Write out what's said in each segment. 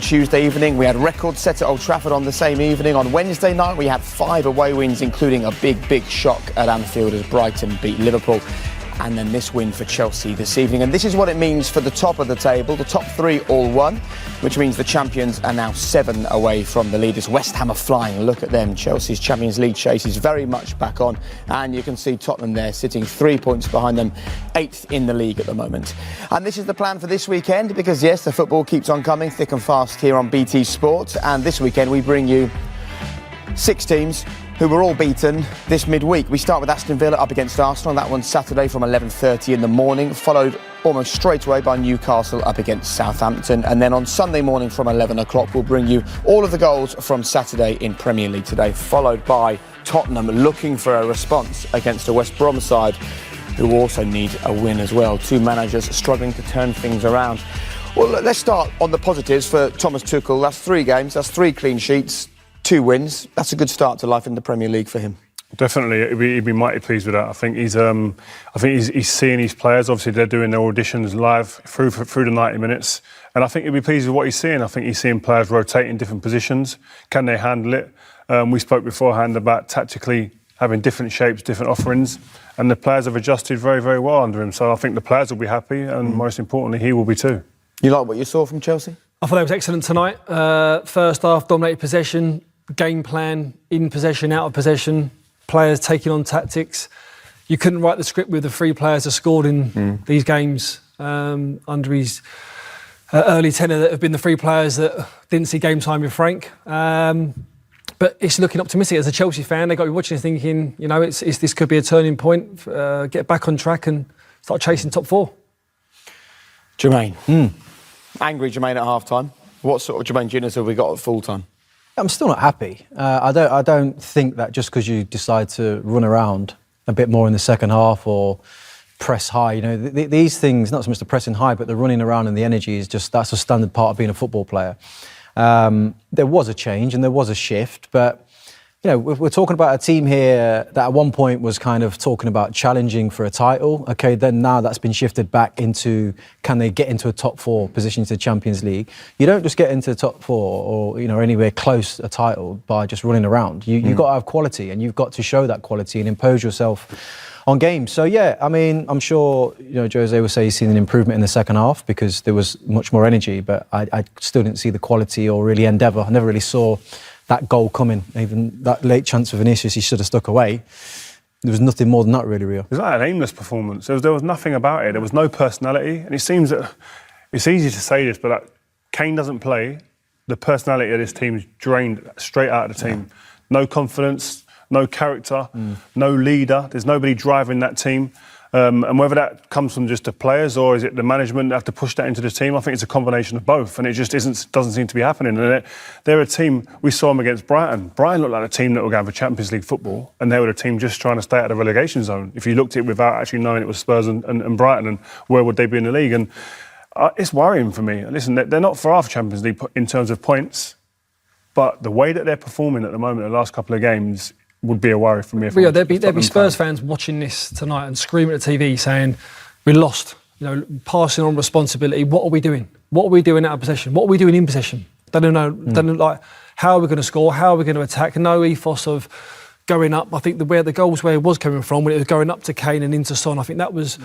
Tuesday evening. We had records set at Old Trafford on the same evening. On Wednesday night, we had 5 away wins, including a big shock at Anfield as Brighton beat Liverpool. And then this win for Chelsea this evening. And this is what it means for the top of the table. The top 3 all won, which means the champions are now 7 away from the leaders. West Ham are flying. Look at them. Chelsea's Champions League chase is very much back on. And you can see Tottenham there sitting 3 points behind them, 8th in the league at the moment. And this is the plan for this weekend because, yes, the football keeps on coming thick and fast here on BT Sport. And this weekend we bring you 6 teams who were all beaten this midweek. We start with Aston Villa up against Arsenal. That one's Saturday from 11:30 in the morning, followed almost straight away by Newcastle up against Southampton. And then on Sunday morning from 11 o'clock, we'll bring you all of the goals from Saturday in Premier League today, followed by Tottenham looking for a response against a West Brom side who also need a win as well. 2 managers struggling to turn things around. Well, let's start on the positives for Thomas Tuchel. That's 3 games, that's 3 clean sheets, 2 wins. That's a good start to life in the Premier League for him. Definitely, he'd be mighty pleased with that. I think he's seeing his players. Obviously, they're doing their auditions live through the 90 minutes, and I think he'll be pleased with what he's seeing. I think he's seeing players rotate in different positions. Can they handle it? We spoke beforehand about tactically having different shapes, different offerings, and the players have adjusted very, very well under him. So I think the players will be happy, and most importantly, he will be too. You like what you saw from Chelsea? I thought that was excellent tonight. First half, dominated possession, game plan, in possession, out of possession, players taking on tactics. You couldn't write the script with the 3 players that scored in these games under his early tenure that have been the 3 players that didn't see game time with Frank. But it's looking optimistic. As a Chelsea fan, they've got to be watching this thinking, you know, this could be a turning point, get back on track and start chasing top 4. Jermaine. Angry Jermaine at half-time. What sort of Jermaine Genius have we got at full-time? I'm still not happy. I don't think that just because you decide to run around a bit more in the second half or press high, you know, these things, not so much the pressing high, but the running around and the energy is just, that's a standard part of being a football player. There was a change and there was a shift, but you know, we're talking about a team here that at one point was kind of talking about challenging for a title. Okay, then now that's been shifted back into, can they get into a top 4 position to the Champions League? You don't just get into the top 4 or, you know, anywhere close a title by just running around. You've got to have quality and you've got to show that quality and impose yourself on games. So yeah, I mean, I'm sure, you know, Jose will say he's seen an improvement in the second half because there was much more energy, but I still didn't see the quality or really endeavour. I never really saw that goal coming. Even that late chance for Vinicius, he should have stuck away. There was nothing more than that, really, Rio. It was like an aimless performance. There was nothing about it. There was no personality. And it seems that it's easy to say this, but like, Kane doesn't play. The personality of this team is drained straight out of the team. No confidence, no character, no leader. There's nobody driving that team. And whether that comes from just the players or is it the management that have to push that into the team, I think it's a combination of both, and it just doesn't seem to be happening. And they're a team, we saw them against Brighton. Brighton looked like a team that were going for Champions League football, and they were a team just trying to stay out of the relegation zone. If you looked at it without actually knowing it was Spurs and Brighton, and where would they be in the league? And it's worrying for me. Listen, they're not far off Champions League in terms of points, but the way that they're performing at the moment, the last couple of games, would be a worry for me. Yeah, there'd be Spurs fans watching this tonight and screaming at the TV saying, we lost, you know, passing on responsibility. What are we doing? What are we doing out of possession? What are we doing in possession? They don't know, like, how are we going to score? How are we going to attack? No ethos of going up. I think where the goals where it was coming from, when it was going up to Kane and into Son, I think that was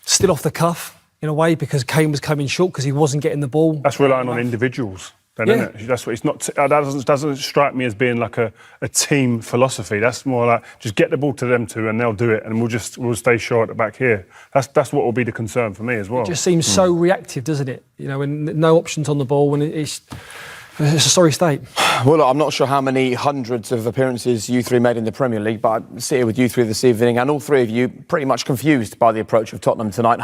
still off the cuff in a way because Kane was coming short because he wasn't getting the ball. That's relying on individuals. Then, isn't it? That's what it's not. That doesn't strike me as being like a team philosophy. That's more like just get the ball to them two and they'll do it, and we'll stay sure at the back here. That's what will be the concern for me as well. It just seems so reactive, doesn't it? You know, when no options on the ball, when it's a sorry state. Well, look, I'm not sure how many hundreds of appearances you 3 made in the Premier League, but I sit here with you 3 this evening, and all 3 of you pretty much confused by the approach of Tottenham tonight.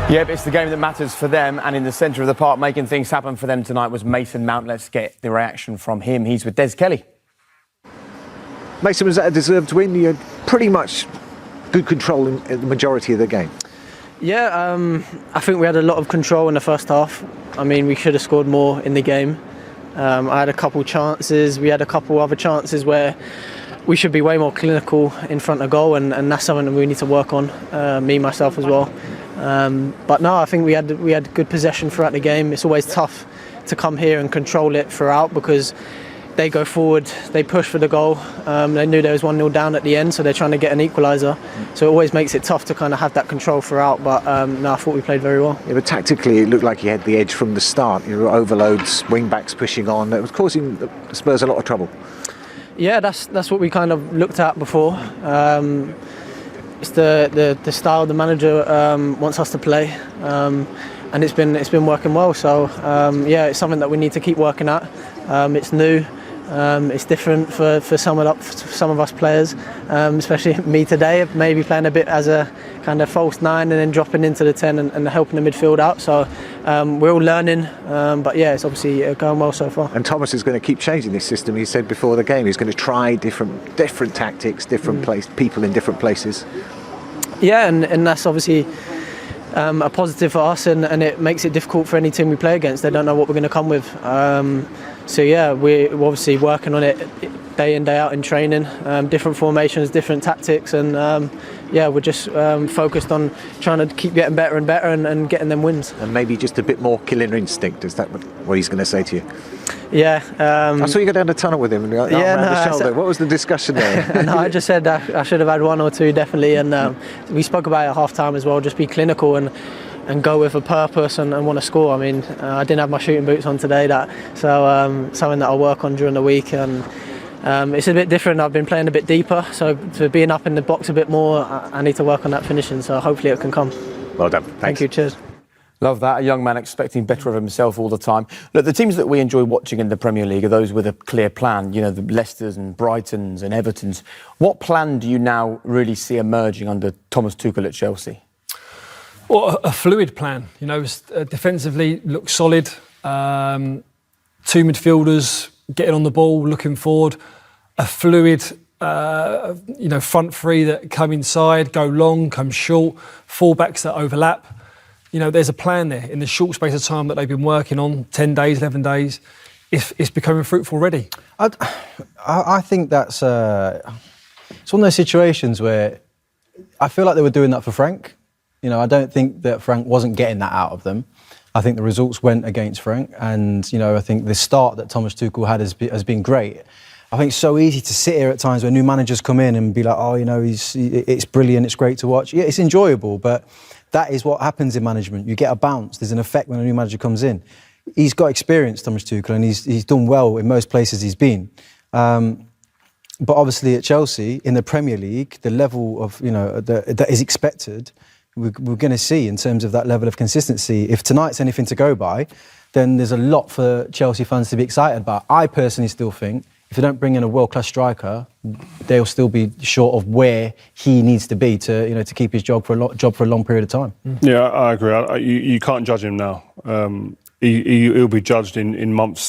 Yeah, but it's the game that matters for them, and in the centre of the park making things happen for them tonight was Mason Mount. Let's get the reaction from him. He's with Des Kelly. Mason, was that a deserved win? You had pretty much good control in the majority of the game. Yeah, I think we had a lot of control in the first half. I mean, we should have scored more in the game. I had a couple chances. We had a couple other chances where we should be way more clinical in front of goal, and that's something that we need to work on, me, myself as well. But no, I think we had good possession throughout the game. It's always tough to come here and control it throughout because they go forward, they push for the goal. They knew there was 1-0 down at the end, so they're trying to get an equaliser. So it always makes it tough to kind of have that control throughout. But no, I thought we played very well. Yeah, but tactically, it looked like he had the edge from the start. You know, overloads, wing backs pushing on. It was causing the Spurs a lot of trouble. Yeah, that's what we kind of looked at before. It's the style the manager wants us to play, and it's been working well. So yeah, it's something that we need to keep working at. It's new. It's different for some of us players, especially me today, maybe playing a bit as a kind of false 9 and then dropping into the 10 and helping the midfield out. So we're all learning, but yeah, it's obviously going well so far. And Thomas is going to keep changing this system. He said before the game he's going to try different tactics, different people in different places. Yeah, and that's obviously a positive for us, and it makes it difficult for any team we play against. They don't know what we're going to come with. So yeah, we're obviously working on it day in, day out in training, different formations, different tactics, and yeah, we're just focused on trying to keep getting better and better and getting them wins. And maybe just a bit more killer instinct. Is that what he's going to say to you? Yeah. I saw you go down the tunnel with him and around the shoulder. What was the discussion there? No, I just said I should have had 1 or 2 definitely, and we spoke about it at half time as well. Just be clinical and go with a purpose and want to score. I mean, I didn't have my shooting boots on today, so something that I'll work on during the week. And it's a bit different. I've been playing a bit deeper, so to being up in the box a bit more, I need to work on that finishing. So hopefully it can come. Well done. Thanks. Thank you. Cheers. Love that, a young man expecting better of himself all the time. Look, the teams that we enjoy watching in the Premier League are those with a clear plan, you know, the Leicesters and Brightons and Evertons. What plan do you now really see emerging under Thomas Tuchel at Chelsea? Well, a fluid plan, you know, defensively looks solid. 2 midfielders getting on the ball, looking forward. A fluid, front 3 that come inside, go long, come short. 4 backs that overlap. You know, there's a plan there. In the short space of time that they've been working on, 10 days, 11 days, it's becoming fruitful already. I think that's it's one of those situations where I feel like they were doing that for Frank. You know, I don't think that Frank wasn't getting that out of them. I think the results went against Frank, and you know, I think the start that Thomas Tuchel had has been great. I think it's so easy to sit here at times when new managers come in and be like, oh, you know, it's brilliant, it's great to watch. Yeah, it's enjoyable, but that is what happens in management. You get a bounce. There's an effect when a new manager comes in. He's got experience, Thomas Tuchel, and he's done well in most places he's been. But obviously at Chelsea, in the Premier League, the level of, you know, that is expected, we're going to see in terms of that level of consistency. If tonight's anything to go by, then there's a lot for Chelsea fans to be excited about. I personally still think if they don't bring in a world-class striker, they'll still be short of where he needs to be to, you know, to keep his job for a long period of time. Yeah, I agree. You can't judge him now. He'll be judged in months'